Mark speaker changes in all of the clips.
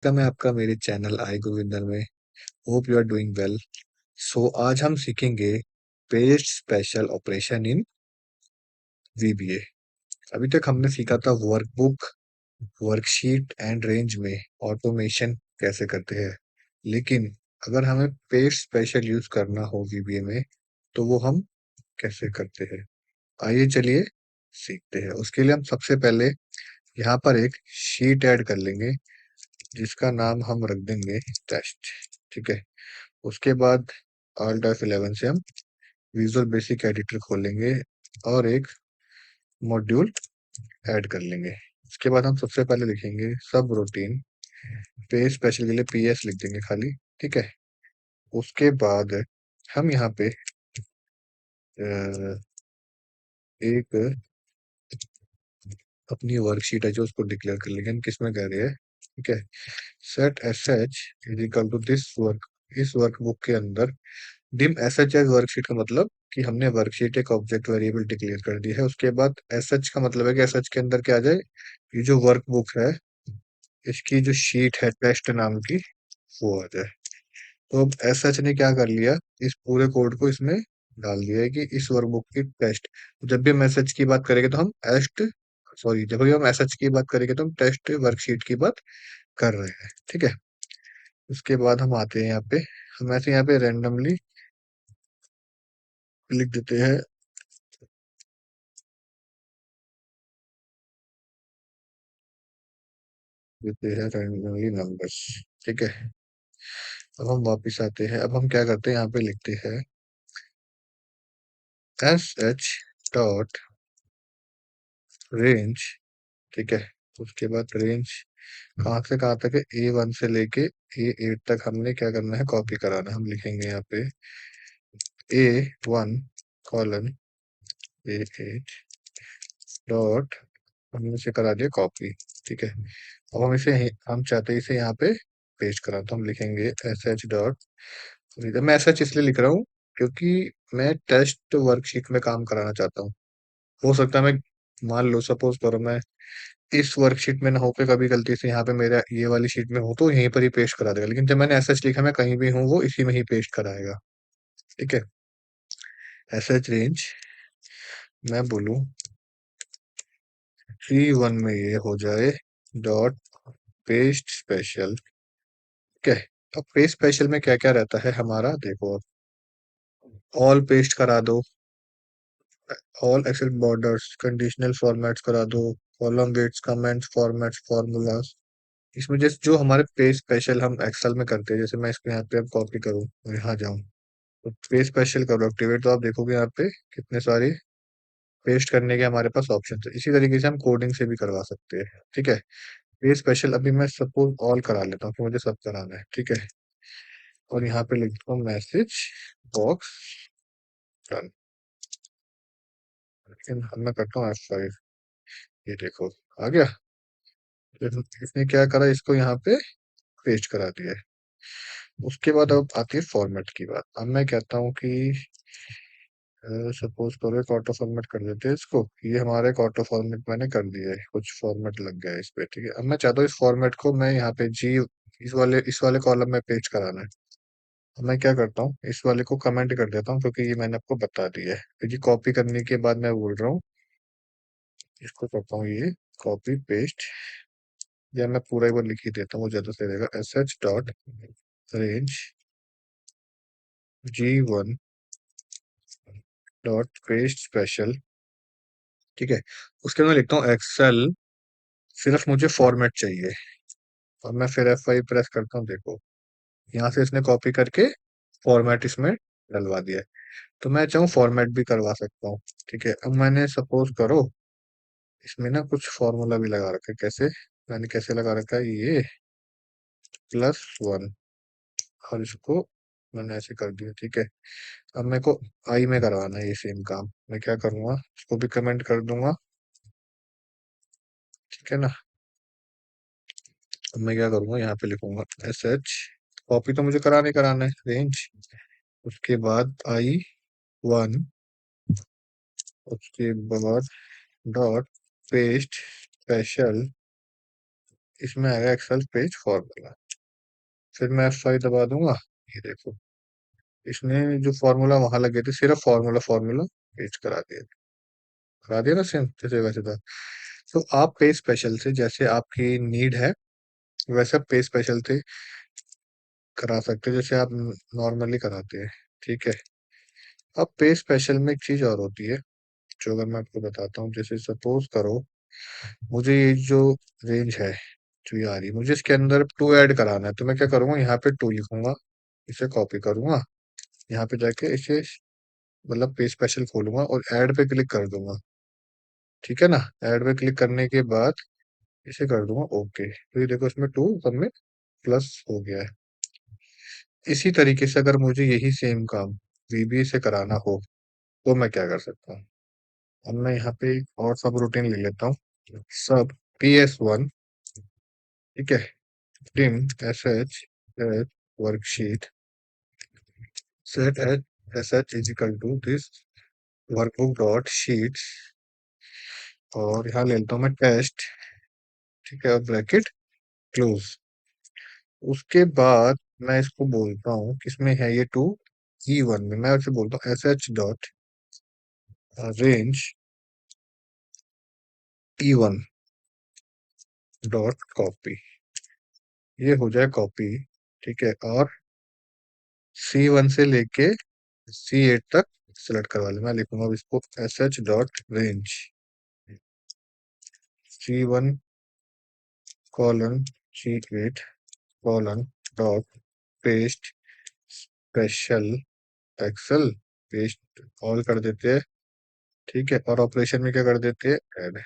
Speaker 1: का मैं आपका मेरे चैनल आई गोविंदर में। Hope you are doing well. So आज हम सीखेंगे paste special operation in VBA. अभी तक हमने सीखा था वर्कबुक, वर्कशीट एंड रेंज में ऑटोमेशन कैसे करते हैं। लेकिन अगर हमें पेस्ट स्पेशल यूज करना हो वीबीए में तो वो हम कैसे करते हैं, आइए चलिए सीखते हैं। उसके लिए हम सबसे पहले यहाँ पर एक शीट ऐड कर लेंगे जिसका नाम हम रख देंगे टेस्ट। ठीक है। उसके बाद Alt F11 से हम विजुअल बेसिक एडिटर खोलेंगे और एक मॉड्यूल ऐड कर लेंगे। उसके बाद हम सबसे पहले लिखेंगे सब रूटीन पेज स्पेशल के लिए PS लिख देंगे खाली। ठीक है। उसके बाद हम यहाँ पे एक अपनी वर्कशीट है जो उसको डिक्लेयर कर लेंगे हम किस में कर रहे हैं। ठीक है। Set S H is equal to this work, इस वर्कबुक के अंदर dim S H as worksheet का मतलब कि हमने वर्कशीट एक ऑब्जेक्ट वेरिएबल डिक्लेयर कर दी है। उसके बाद एस एच का मतलब है कि एस एच के अंदर क्या आ जाए, ये जो वर्कबुक है इसकी जो शीट है टेस्ट नाम की वो आ जाए। तो अब एस एच ने क्या कर लिया, इस पूरे कोड को इसमें डाल दिया है कि इस वर्कबुक की टेस्ट। जब भी हम एस एच की बात करेंगे तो हम एस्ट सॉरी जब भी हम एस एच की बात करेंगे तो हम टेस्ट वर्कशीट की बात कर रहे हैं। ठीक है। उसके बाद हम आते हैं यहाँ पे, हम ऐसे यहाँ पे रेंडमली लिख देते हैं randomly numbers। ठीक है। अब हम वापस आते हैं, अब हम क्या करते हैं यहाँ पे लिखते हैं एस एच डॉट रेंज। ठीक है। उसके बाद रेंज कहाँ से कहाँ तक है, A1 से लेके A8 तक हमने क्या करना है, कॉपी कराना है। हम लिखेंगे यहाँ पे A1 कॉलन A8 डॉट, हमने इसे करा दिया कॉपी। ठीक है। अब हम हम चाहते हैं इसे यहाँ पे पेस्ट करा, तो हम लिखेंगे एस एच डॉट। मैं एस एच इसलिए लिख रहा हूँ क्योंकि मैं टेस्ट वर्कशीट में काम कराना चाहता हूँ। हो सकता है मैं, मान लो सपोज करो मैं इस वर्कशीट में ना होकर कभी गलती से यहाँ पे मेरा ये वाली शीट में हो तो यहीं पर ही पेस्ट करा देगा, लेकिन जब मैंने एस एच लिखा मैं कहीं भी हूँ वो इसी में ही पेस्ट कराएगा। ठीक है। एस एच रेंज मैं बोलूँ C1 में ये हो जाए डॉट पेस्ट स्पेशल। ठीक है। अब पेस्ट स्पेशल में क्या क्या रहता है हमारा, देखो ऑल पेस्ट करा दो, all Excel borders conditional formats करा दो, column widths comments formats formulas. इसमें जैसे जो हमारे पेज स्पेशल हम एक्सेल में करते हैं, जैसे मैं इसको यहाँ पे अब कॉपी करूँ और यहाँ जाऊँ तो पेज स्पेशल करो एक्टिवेट, तो आप देखोगे यहाँ पे कितने सारे पेस्ट करने के हमारे पास ऑप्शन है। इसी तरीके से हम कोडिंग से भी करवा सकते हैं। ठीक है। पेज स्पेशल अभी मैं सपोज ऑल करा लेता हूँ कि मुझे सब कराना है। ठीक है। और यहाँ पे लिखता हूँ मैसेज बॉक्स रन, लेकिन हम मैं करता हूँ F5। ये देखो आ गया। इसने क्या करा, इसको यहाँ पे पेस्ट करा दिया है। उसके बाद अब आती है फॉर्मेट की बात। अब मैं कहता हूँ कि सपोज करो एक ऑटो फॉर्मेट कर देते हैं इसको, ये हमारा एक ऑटो फॉर्मेट मैंने कर दिया है, कुछ फॉर्मेट लग गया है इस पे। ठीक है। अब मैं चाहता हूँ इस फॉर्मेट को मैं यहाँ पे जी इस वाले कॉलम में पेस्ट कराना है। अब मैं क्या करता हूँ, इस वाले को कमेंट कर देता हूँ क्योंकि ये मैंने आपको बता दिया है। तो ये कॉपी करने के बाद मैं बोल रहा हूँ इसको करता हूँ ये कॉपी पेस्ट, या मैं पूरा एक बार लिख ही देता हूँ, वो ज्यादा सही रहेगा। S H dot range G1 dot paste special. ठीक है। उसके बाद मैं लिखता हूँ एक्सेल, सिर्फ मुझे फॉर्मेट चाहिए। और मैं फिर F5 प्रेस करता हूँ, देखो यहाँ से इसने कॉपी करके फॉर्मेट इसमें डलवा दिया है। तो मैं चाहूँ फॉर्मेट भी करवा सकता हूँ। ठीक है। अब मैंने सपोज करो इसमें ना कुछ फॉर्मूला भी लगा रखा है, कैसे मैंने कैसे लगा रखा है, ये +1 और इसको मैंने ऐसे कर दिया। ठीक है। अब मेरे को आई में करवाना है ये सेम काम, मैं क्या करूंगा इसको भी कमेंट कर दूंगा। ठीक है ना। अब मैं क्या करूंगा यहाँ पे लिखूंगा एस एच, कॉपी तो मुझे कराना है रेंज, उसके बाद I1, उसके बाद डॉट पेस्ट स्पेशल इसमें आएगा एक्सेल पेज फॉर्मूला। फिर मैं F5 दबा दूंगा। ये देखो, इसने जो फॉर्मूला वहां लगे थे सिर्फ फॉर्मूला फॉर्मूला पेज करा दिया ना, सेम जैसे वैसे था। तो आप पे स्पेशल से जैसे आपकी नीड है वैसे पे स्पेशल से करा सकते हो जैसे आप नॉर्मली कराते हैं। ठीक है। अब पे स्पेशल में एक चीज और होती है जो अगर मैं आपको बताता हूँ, जैसे सपोज करो मुझे ये जो रेंज है जो ये आ रही है मुझे इसके अंदर टू ऐड कराना है, तो मैं क्या करूंगा, यहाँ पे टू लिखूंगा, इसे कॉपी करूंगा, यहाँ पे जाके इसे मतलब पे स्पेशल खोलूंगा और ऐड पे क्लिक कर दूंगा। ठीक है ना। ऐड पे क्लिक करने के बाद इसे कर दूंगा ओके, तो ये देखो इसमें टू सब में प्लस हो गया है। इसी तरीके से अगर मुझे यही सेम काम वीबीए से कराना हो तो मैं क्या कर सकता हूँ। अब मैं यहाँ पे एक और सब रूटीन ले लेता हूँ। सब PS1। ठीक है। Dim SH worksheet set at SH is equal to this workbook dot sheets, और यहाँ ले लेता हूँ मैं टेस्ट। ठीक है, और ब्रैकेट क्लोज। उसके बाद मैं इसको बोलता हूँ किसमें है ये टू, E1 में। मैं उसे बोलता हूँ SH dot range E1 dot copy. ये हो जाए कॉपी। ठीक है। और C1 से लेके C8 तक सिलेक्ट करवा ले। मैं लिखूंगा अब इसको SH dot range C1 colon C8 colon dot paste special Excel paste all कर देते हैं। ठीक है। और ऑपरेशन में क्या कर देते हैं, ऐड।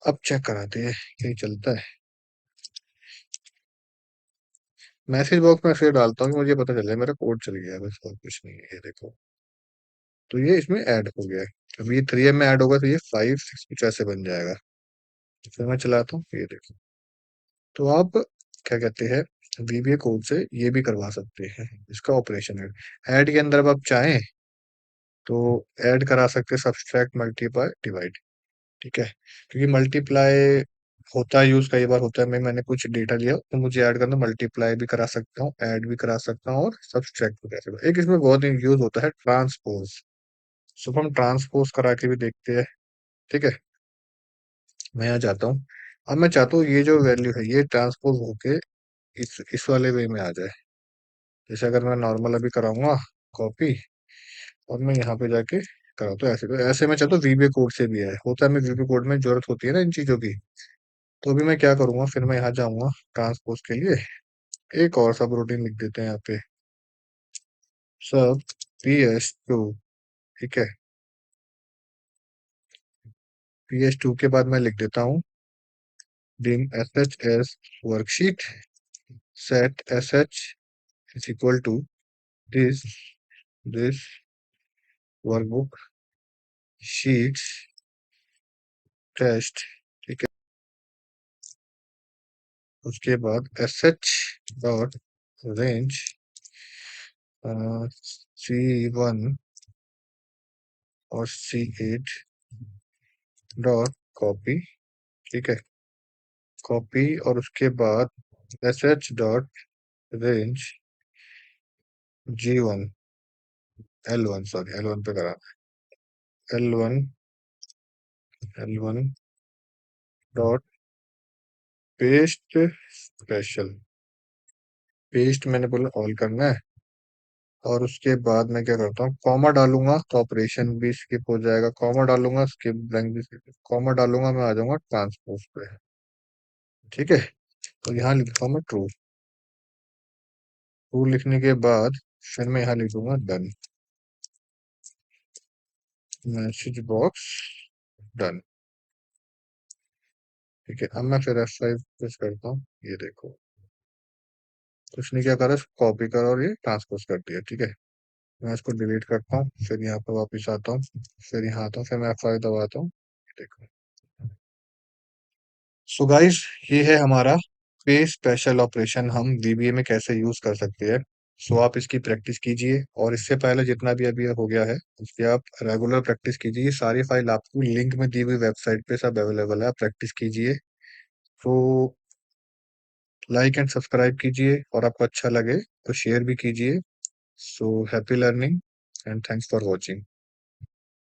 Speaker 1: अब चेक कराते हैं कहीं चलता है। मैसेज बॉक्स में ऐसे डालता हूँ कि मुझे पता चल जाए मेरा कोड चल गया है, बस और कुछ नहीं है। ये देखो, तो ये इसमें ऐड हो गया है। अब ये 3M में ऐड होगा तो ये 5 6 कुछ ऐसे बन जाएगा। तो फिर मैं चलाता हूँ, ये देखो। तो आप क्या कहते हैं, VBA कोड से ये भी करवा सकते हैं इसका ऑपरेशन ऐड। ऐड के अंदर अब आप चाहें तो ऐड करा सकते हैं सब्सट्रैक्ट मल्टीप्लाई डिवाइड। ठीक है। क्योंकि मल्टीप्लाई होता है यूज कई बार होता है, मैंने कुछ डेटा लिया तो मुझे ऐड करना, मल्टीप्लाई भी करा सकता हूँ, ऐड भी करा सकता हूँ और सब्सट्रैक्ट भी करा सकता हूँ। एक इसमें बहुत यूज होता है ट्रांसपोज। सो हम ट्रांसपोज करा के भी देखते हैं। ठीक है। मैं यहाँ जाता हूँ। अब मैं चाहता हूँ ये जो वैल्यू है ये ट्रांसपोज होके इस वाले वे में आ जाए। जैसे अगर मैं नॉर्मल अभी कराऊंगा कॉपी और मैं यहाँ पे जाके कराऊँ तो ऐसे मैं चाहता हूँ VBA कोड से भी है, होता है, मैं VBA कोड में जरूरत होती है ना इन चीजों की। तो अभी मैं क्या करूंगा, फिर मैं यहाँ जाऊंगा ट्रांसपोज के लिए, एक और सब रूटीन लिख देते हैं यहाँ पे, सब PS2। ठीक है। PS2 के बाद मैं लिख देता हूँ dim SHS worksheet set SH is equal to this workbook sheets test. ठीक है। उसके बाद SH डॉट रेंज C1 और C8 डॉट कॉपी। ठीक है। कॉपी और उसके बाद SH dot range G1 L1, sorry L1 पे करा, L1 L1 dot paste special. Paste मैंने बोला ऑल करना है। और उसके बाद मैं क्या करता हूँ, कॉमा डालूंगा तो ऑपरेशन भी स्किप हो जाएगा, कॉमा डालूंगा स्किप ब्लैंक भी skip, कॉमा डालूंगा मैं आ जाऊंगा ट्रांसपोज पे। ठीक है। तो यहाँ लिखता हूँ मैं ट्रू। ट्रू लिखने के बाद फिर मैं यहाँ लिखूंगा डन, मैसेज बॉक्स डन। ठीक है। अब मैं फिर F5 प्रेस करता हूँ, ये देखो तो उसने क्या करा, कॉपी करा और ये ट्रांसपोज कर दिया। ठीक है। मैं इसको डिलीट करता हूँ, फिर यहाँ पे वापस आता हूँ, फिर यहाँ आता हूँ, फिर मैं F5 दबाता हूँ, ये देखो। सो गाइस, ये है हमारा पे स्पेशल ऑपरेशन, हम VBA में कैसे यूज कर सकते हैं। सो आप इसकी प्रैक्टिस कीजिए और इससे पहले जितना भी अभी हो गया है उसकी आप रेगुलर प्रैक्टिस कीजिए। ये सारी फाइल आपको लिंक में दी हुई वेबसाइट पे सब अवेलेबल है, आप प्रैक्टिस कीजिए। तो लाइक एंड सब्सक्राइब कीजिए और आपको अच्छा लगे तो शेयर भी कीजिए। So happy learning and thanks for watching.